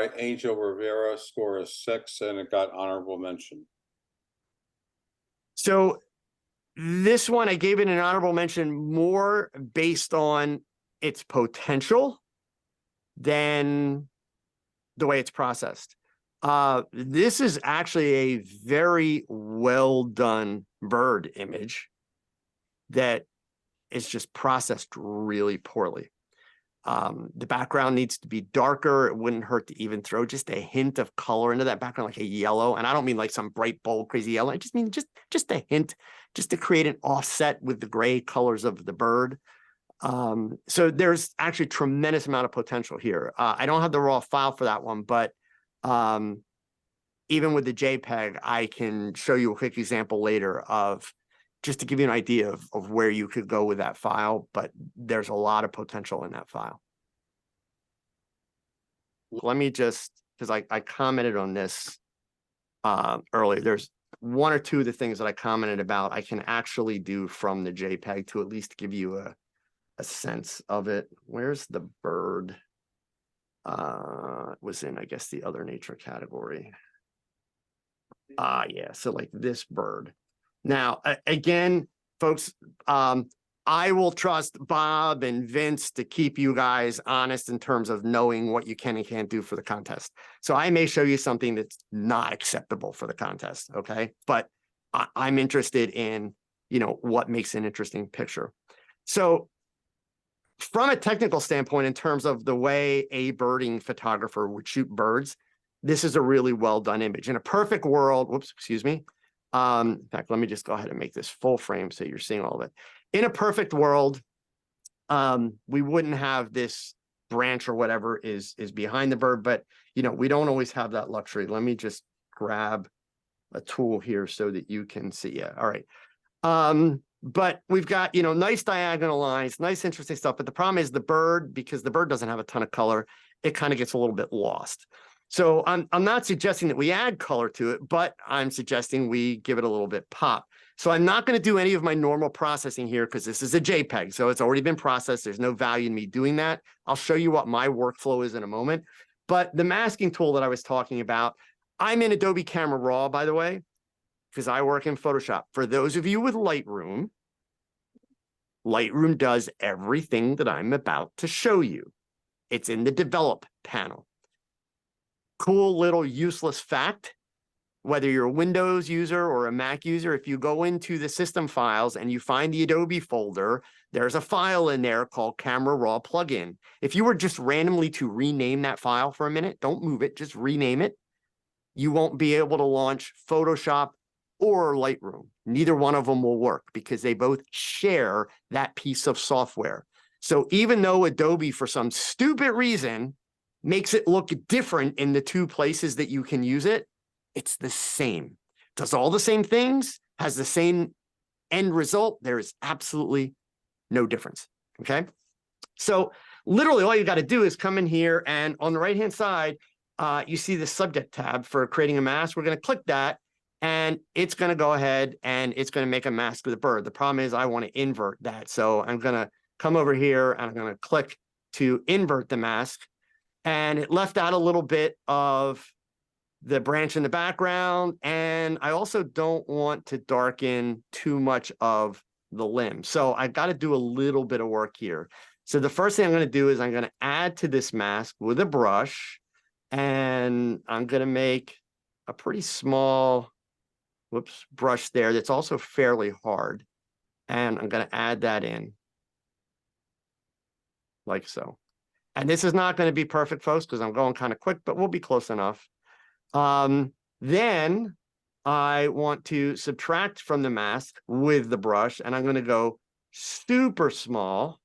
right, Angel Rivera score is 6 and it got honorable mention. So this one, I gave it an honorable mention more based on its potential than the way it's processed. This is actually a very well done bird image that is just processed really poorly. The background needs to be darker. It wouldn't hurt to even throw just a hint of color into that background, like a yellow. And I don't mean like some bright, bold, crazy yellow. I just mean just a hint, just to create an offset with the gray colors of the bird. So there's actually a tremendous amount of potential here. I don't have the raw file for that one, but even with the JPEG, I can show you a quick example later of just to give you an idea of where you could go with that file, but there's a lot of potential in that file. Let me just, because I commented on this earlier, there's one or two of the things that I commented about I can actually do from the JPEG to at least give you a sense of it. Where's the bird? It was in, I guess, the other nature category. Yeah, so like this bird. Now, again, folks, I will trust Bob and Vince to keep you guys honest in terms of knowing what you can and can't do for the contest. So I may show you something that's not acceptable for the contest, okay? But I'm interested in, what makes an interesting picture. So from a technical standpoint, in terms of the way a birding photographer would shoot birds, this is a really well done image. In a perfect world, whoops, excuse me. In fact, let me just go ahead and make this full frame so you're seeing all of it. In a perfect world, we wouldn't have this branch or whatever is behind the bird, but we don't always have that luxury. Let me just grab a tool here so that you can see. Yeah, all right. But we've got, nice diagonal lines, nice, interesting stuff. But the problem is the bird, because the bird doesn't have a ton of color, it kind of gets a little bit lost. So I'm not suggesting that we add color to it, but I'm suggesting we give it a little bit pop. So I'm not going to do any of my normal processing here because this is a JPEG. So it's already been processed. There's no value in me doing that. I'll show you what my workflow is in a moment. But the masking tool that I was talking about, I'm in Adobe Camera Raw, by the way, because I work in Photoshop. For those of you with Lightroom, Lightroom does everything that I'm about to show you. It's in the Develop panel. Cool little useless fact, whether you're a Windows user or a Mac user, if you go into the system files and you find the Adobe folder, there's a file in there called Camera Raw plugin. If you were just randomly to rename that file for a minute, don't move it, just rename it. You won't be able to launch Photoshop or Lightroom. Neither one of them will work because they both share that piece of software. So even though Adobe, for some stupid reason, makes it look different in the two places that you can use it, it's the same. Does all the same things, has the same end result. There is absolutely no difference, okay? So literally all you got to do is come in here and on the right-hand side, you see the subject tab for creating a mask. We're going to click that and it's going to go ahead and it's going to make a mask of the bird. The problem is I want to invert that. So I'm going to come over here and I'm going to click to invert the mask. And it left out a little bit of the branch in the background. And I also don't want to darken too much of the limb. So I've got to do a little bit of work here. So the first thing I'm going to do is I'm going to add to this mask with a brush. And I'm going to make a pretty small, brush there that's also fairly hard. And I'm going to add that in like so. And this is not going to be perfect, folks, because I'm going kind of quick, but we'll be close enough. Then I want to subtract from the mask with the brush, and I'm going to go super small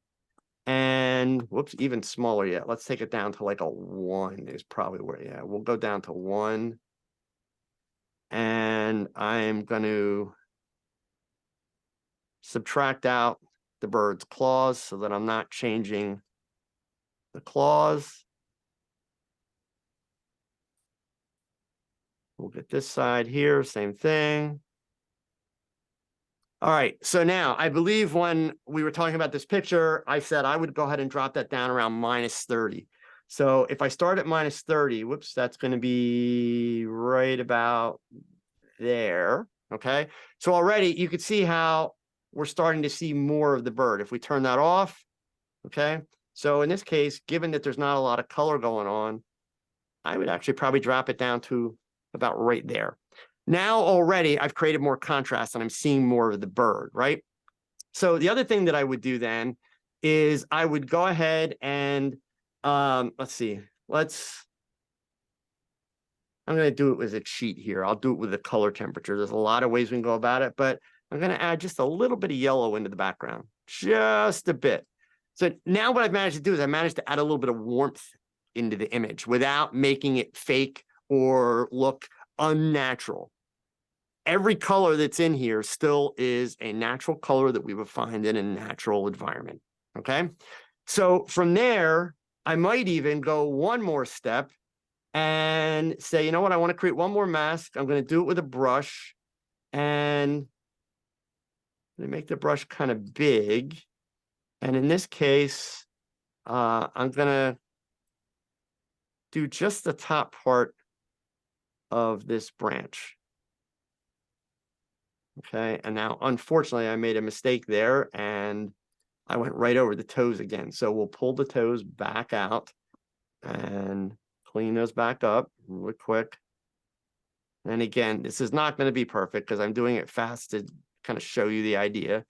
and, even smaller yet. Let's take it down to like a 1 is probably where, yeah, we'll go down to 1. And I'm going to subtract out the bird's claws so that I'm not changing the claws. We'll get this side here, same thing. All right, so now I believe when we were talking about this picture, I said I would go ahead and drop that down around -30. So if I start at minus 30, whoops, that's going to be right about there. Okay. So already you could see how we're starting to see more of the bird. If we turn that off, okay. So in this case, given that there's not a lot of color going on, I would actually probably drop it down to about right there. Now already I've created more contrast and I'm seeing more of the bird, right? So the other thing that I would do then is I would go ahead and let's see, I'm going to do it with a cheat here. I'll do it with the color temperature. There's a lot of ways we can go about it, but I'm going to add just a little bit of yellow into the background, just a bit. So now what I've managed to do is I managed to add a little bit of warmth into the image without making it fake or look unnatural. Every color that's in here still is a natural color that we would find in a natural environment. Okay. So from there, I might even go one more step and say, you know what, I want to create one more mask. I'm going to do it with a brush and I'm going to make the brush kind of big. And in this case, I'm going to do just the top part of this branch. Okay, and now unfortunately I made a mistake there and I went right over the toes again. So we'll pull the toes back out and clean those back up real quick. And again, this is not going to be perfect because I'm doing it fast to kind of show you the idea.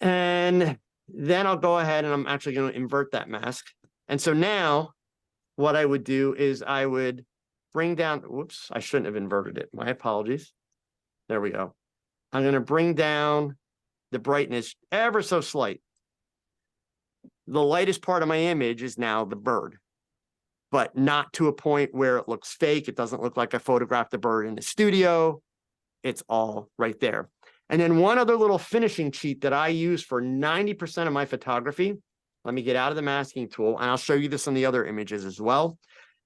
And then I'll go ahead and I'm actually going to invert that mask. And so now what I would do is I would bring down, whoops, I shouldn't have inverted it. My apologies. There we go. I'm going to bring down the brightness ever so slight. The lightest part of my image is now the bird, but not to a point where it looks fake. It doesn't look like I photographed the bird in the studio. It's all right there. And then one other little finishing cheat that I use for 90% of my photography, let me get out of the masking tool, and I'll show you this on the other images as well,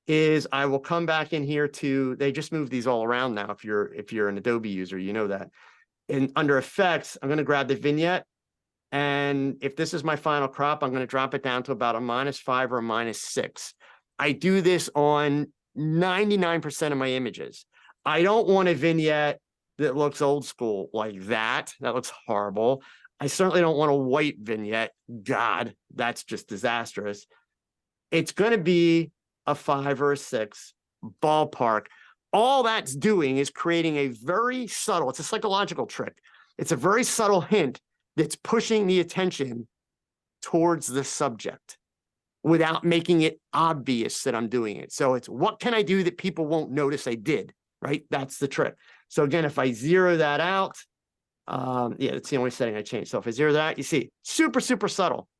is I will come back in here to, they just move these all around now. If you're an Adobe user, you know that. And under effects, I'm going to grab the vignette. And if this is my final crop, I'm going to drop it down to about a -5 or a -6. I do this on 99% of my images. I don't want a vignette that looks old school like that. That looks horrible. I certainly don't want a white vignette. God, that's just disastrous. It's going to be a 5 or a 6 ballpark. All that's doing is creating a very subtle, it's a psychological trick. It's a very subtle hint that's pushing the attention towards the subject without making it obvious that I'm doing it. So it's what can I do that people won't notice I did, right? That's the trick. So again, if I zero that out, yeah, that's the only setting I changed. So if I zero that out, you see, super, super subtle,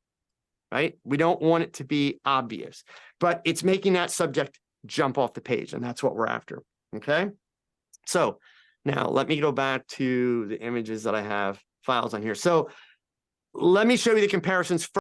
right? We don't want it to be obvious, but it's making that subject jump off the page, and that's what we're after, okay? So now let me go back to the images that I have files on here. So let me show you the comparisons first.